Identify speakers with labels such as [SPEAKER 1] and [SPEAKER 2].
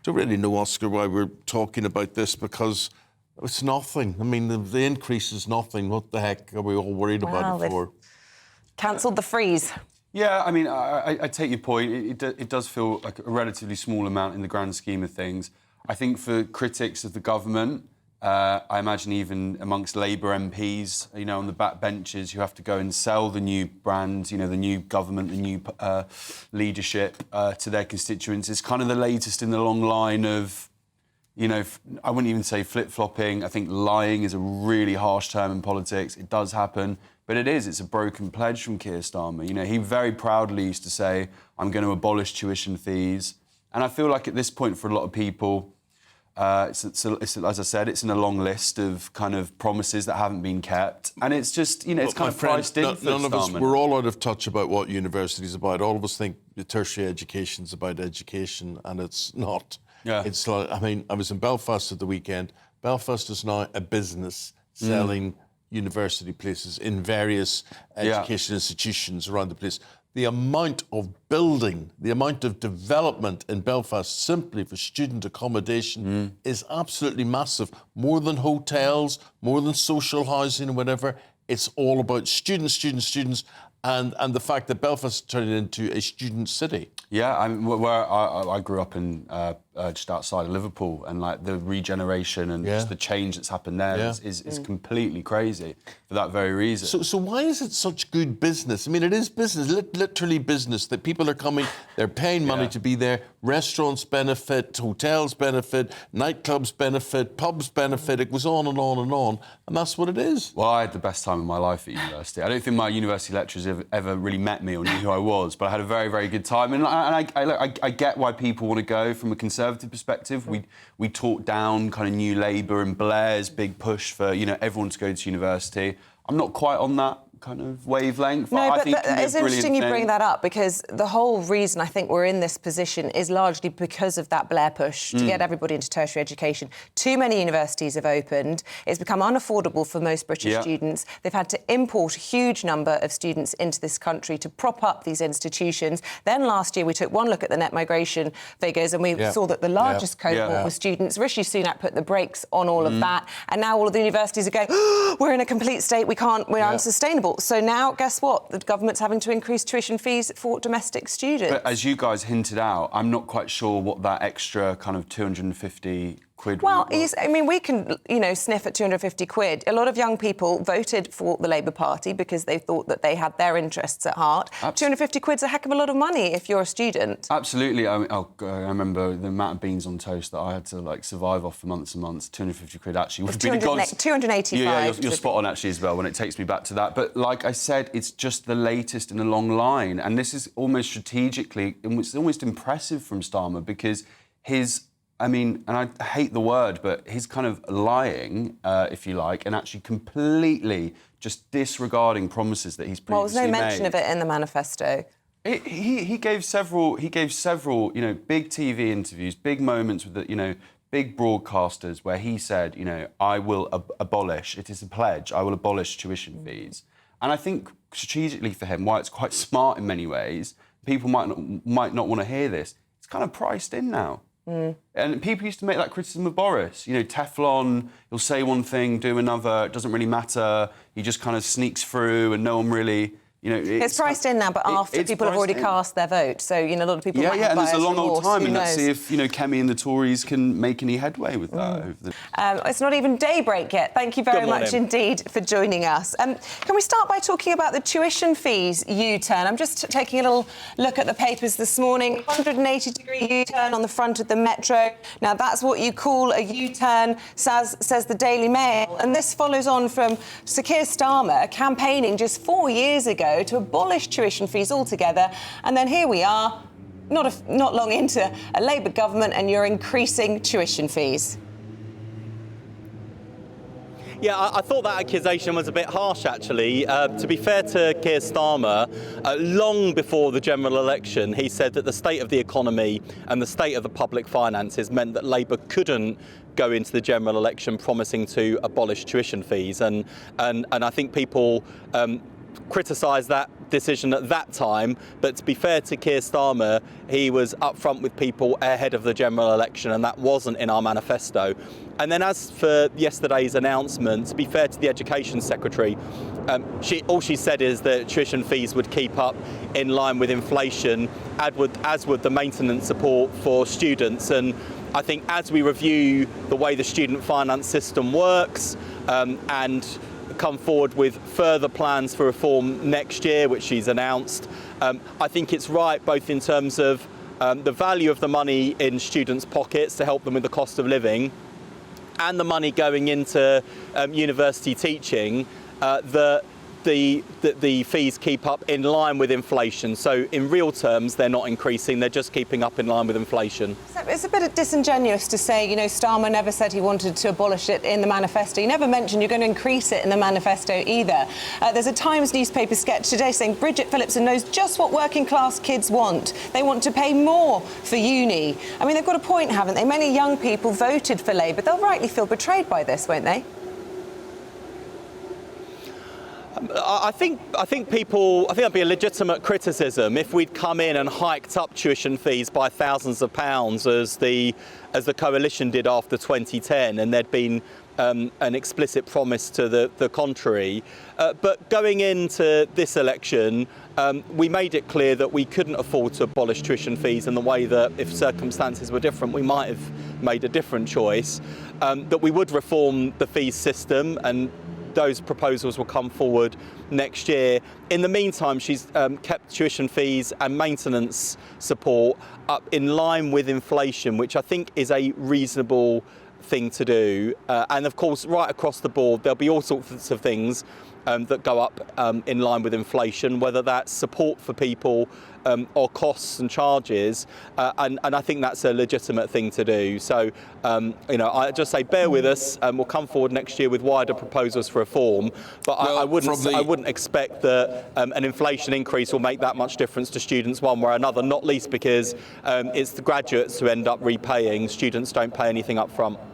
[SPEAKER 1] don't really know, Oscar, why we're talking about this, because it's nothing. I mean, the increase is nothing. What the heck are we all worried about it for?
[SPEAKER 2] Cancelled the freeze.
[SPEAKER 3] Yeah, I mean, I take your point. It does feel like a relatively small amount in the grand scheme of things. I think for critics of the government, I imagine even amongst Labour MPs, you know, on the back benches who have to go and sell the new brand, you know, the new government, the new leadership to their constituents, is kind of the latest in the long line of, you know, I wouldn't even say flip-flopping. I think lying is a really harsh term in politics. It does happen, but it's a broken pledge from Keir Starmer. You know, he very proudly used to say, I'm going to abolish tuition fees. And I feel like at this point for a lot of people, it's, as I said, it's in a long list of kind of promises that haven't been kept. And it's just, you know, it's kind of priced in for
[SPEAKER 1] none of us,
[SPEAKER 3] Starmer.
[SPEAKER 1] we're all out of touch about what university's about. All of us think the tertiary education's about education, and it's not.
[SPEAKER 3] Yeah.
[SPEAKER 1] It's like, I mean, I was in Belfast at the weekend. Belfast is now a business selling university places in various education institutions around the place. The amount of building, the amount of development in Belfast simply for student accommodation is absolutely massive. More than hotels, more than social housing and whatever. It's all about students, and the fact that Belfast turned into a student city.
[SPEAKER 3] Yeah, I mean, where I grew up in just outside of Liverpool, and like the regeneration and just the change that's happened there is completely crazy for that very reason.
[SPEAKER 1] So why is it such good business? I mean, it is business, literally business, that people are coming, they're paying money to be there, restaurants benefit, hotels benefit, nightclubs benefit, pubs benefit, it goes on and on and on, and that's what it is.
[SPEAKER 3] Well, I had the best time of my life at university. I don't think my university lecturers ever really met me or knew who I was, but I had a very, very good time. And I get why people want to go from a conservative perspective. We talked down kind of New Labour and Blair's big push for, you know, everyone to go to university. I'm not quite on that kind of wavelength.
[SPEAKER 2] No,
[SPEAKER 3] I
[SPEAKER 2] but
[SPEAKER 3] think
[SPEAKER 2] it's interesting you bring that up, because the whole reason I think we're in this position is largely because of that Blair push to get everybody into tertiary education. Too many universities have opened. It's become unaffordable for most British students. They've had to import a huge number of students into this country to prop up these institutions. Then last year we took one look at the net migration figures and we saw that the largest cohort was students. Rishi Sunak put the brakes on all of that, and now all of the universities are going, oh, we're in a complete state, we're unsustainable. So now, guess what? The government's having to increase tuition fees for domestic students.
[SPEAKER 3] But as you guys hinted out, I'm not quite sure what that extra kind of 250 quid was.
[SPEAKER 2] I mean, we can, you know, sniff at 250 quid. A lot of young people voted for the Labour Party because they thought that they had their interests at heart. 250 quid's a heck of a lot of money if you're a student.
[SPEAKER 3] Absolutely. I remember the amount of beans on toast that I had to, like, survive off for months and months. 250 quid actually would have been a godsend.
[SPEAKER 2] 285.
[SPEAKER 3] Yeah, you're spot on, actually, as well, when it takes me back to that. But like I said, it's just the latest in a long line. And this is almost strategically, it's almost impressive from Starmer, because I mean, and I hate the word, but his kind of lying, if you like, and actually completely just disregarding promises that he's previously made.
[SPEAKER 2] Well, there's no mention of it in the manifesto.
[SPEAKER 3] He gave several, you know, big TV interviews, big moments with the, you know, big broadcasters where he said, you know, I will abolish, it is a pledge, I will abolish tuition fees. And I think strategically for him, why it's quite smart in many ways, people might not want to hear this, it's kind of priced in now. And people used to make that criticism of Boris. You know, Teflon, he'll say one thing, do another, it doesn't really matter. He just kind of sneaks through and no one really... You know,
[SPEAKER 2] it's priced in now, but after people have already cast their vote. So, you know, a lot of people might have
[SPEAKER 3] and there's a long old time, and let's
[SPEAKER 2] knows?
[SPEAKER 3] see if, you know, Kemi and the Tories can make any headway with that.
[SPEAKER 2] It's not even daybreak yet. Thank you very much indeed for joining us. Can we start by talking about the tuition fees U-turn? I'm just taking a little look at the papers this morning. 180-degree U-turn on the front of the Metro. Now, that's what you call a U-turn, says the Daily Mail. And this follows on from Sir Keir Starmer campaigning just 4 years ago to abolish tuition fees altogether, and then here we are, not long into a Labour government, and you're increasing tuition fees.
[SPEAKER 4] Yeah, I thought that accusation was a bit harsh, actually. To be fair to Keir Starmer, long before the general election, he said that the state of the economy and the state of the public finances meant that Labour couldn't go into the general election promising to abolish tuition fees. And I think people criticised that decision at that time, but to be fair to Keir Starmer, he was upfront with people ahead of the general election, and that wasn't in our manifesto. And then as for yesterday's announcement, to be fair to the Education Secretary, all she said is that tuition fees would keep up in line with inflation, as would the maintenance support for students. And I think as we review the way the student finance system works and come forward with further plans for reform next year, which she's announced, I think it's right both in terms of the value of the money in students' pockets to help them with the cost of living and the money going into university teaching, that the fees keep up in line with inflation. So in real terms, they're not increasing, they're just keeping up in line with inflation.
[SPEAKER 2] So it's a bit disingenuous to say, Starmer never said he wanted to abolish it in the manifesto. He never mentioned you're going to increase it in the manifesto either. There's a Times newspaper sketch today saying Bridget Phillipson knows just what working class kids want. They want to pay more for uni. I mean, they've got a point, haven't they? Many young people voted for Labour. They'll rightly feel betrayed by this, won't they?
[SPEAKER 4] I think that'd be a legitimate criticism if we'd come in and hiked up tuition fees by thousands of pounds as the coalition did after 2010, and there'd been an explicit promise to the contrary. But going into this election, we made it clear that we couldn't afford to abolish tuition fees in the way that, if circumstances were different, we might have made a different choice. That we would reform the fees system, and those proposals will come forward next year. In the meantime, she's kept tuition fees and maintenance support up in line with inflation, which I think is a reasonable thing to do. And of course, right across the board, there'll be all sorts of things that go up in line with inflation, whether that's support for people or costs and charges, and I think that's a legitimate thing to do. So, I just say bear with us, and we'll come forward next year with wider proposals for reform. But well, I wouldn't expect that an inflation increase will make that much difference to students one way or another. Not least because it's the graduates who end up repaying. Students don't pay anything up front.